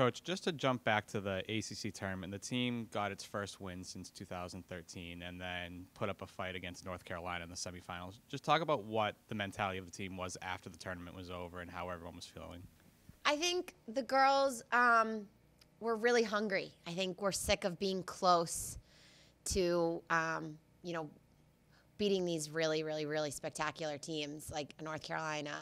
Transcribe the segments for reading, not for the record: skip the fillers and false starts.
Coach, just to jump back to the ACC tournament, the team got its first win since 2013 and then put up a fight against North Carolina in the semifinals. Just talk about what the mentality of the team was after the tournament was over and how everyone was feeling. I think the girls were really hungry. I think we're sick of being close to, beating these really, really, really spectacular teams like North Carolina.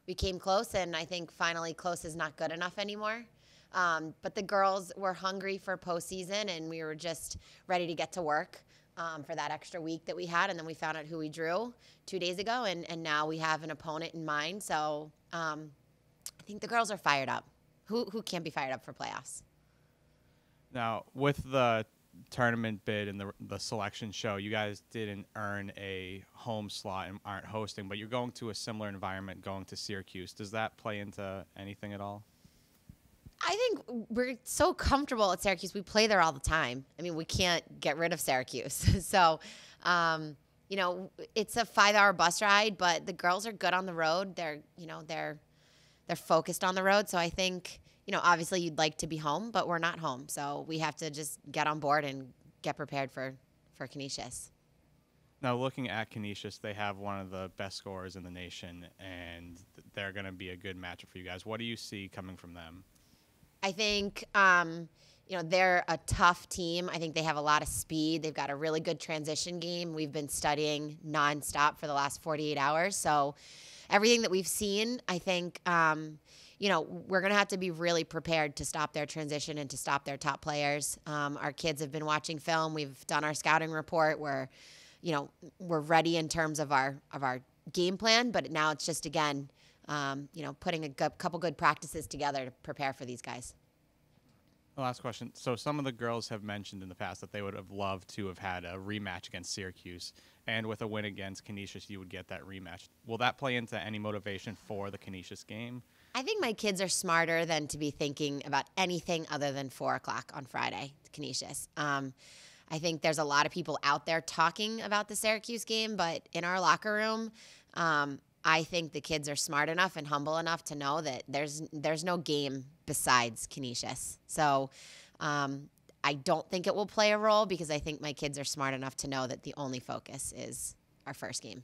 We came close, and I think finally close is not good enough anymore. But the girls were hungry for postseason, and we were just ready to get to work for that extra week that we had. And then we found out who we drew 2 days ago, and now we have an opponent in mind. So I think the girls are fired up. Who can't be fired up for playoffs? Now, with the tournament bid and the selection show, you guys didn't earn a home slot and aren't hosting, but you're going to a similar environment going to Syracuse. Does that play into anything at all? I think we're so comfortable at Syracuse. We play there all the time. I mean, we can't get rid of Syracuse. So, it's a 5-hour bus ride, but the girls are good on the road. They're focused on the road. So I think, obviously you'd like to be home, but we're not home. So we have to just get on board and get prepared for Canisius. Now, looking at Canisius, they have one of the best scorers in the nation, and they're going to be a good matchup for you guys. What do you see coming from them? I think, they're a tough team. I think they have a lot of speed. They've got a really good transition game. We've been studying nonstop for the last 48 hours. So everything that we've seen, I think, we're going to have to be really prepared to stop their transition and to stop their top players. Our kids have been watching film. We've done our scouting report. We're ready in terms of our game plan, but now it's just, again, putting a couple good practices together to prepare for these guys. The last question. So some of the girls have mentioned in the past that they would have loved to have had a rematch against Syracuse, and with a win against Canisius, you would get that rematch. Will that play into any motivation for the Canisius game? I think my kids are smarter than to be thinking about anything other than 4 o'clock on Friday, Canisius. I think there's a lot of people out there talking about the Syracuse game, but in our locker room, I think the kids are smart enough and humble enough to know that there's no game besides Canisius. So I don't think it will play a role because I think my kids are smart enough to know that the only focus is our first game.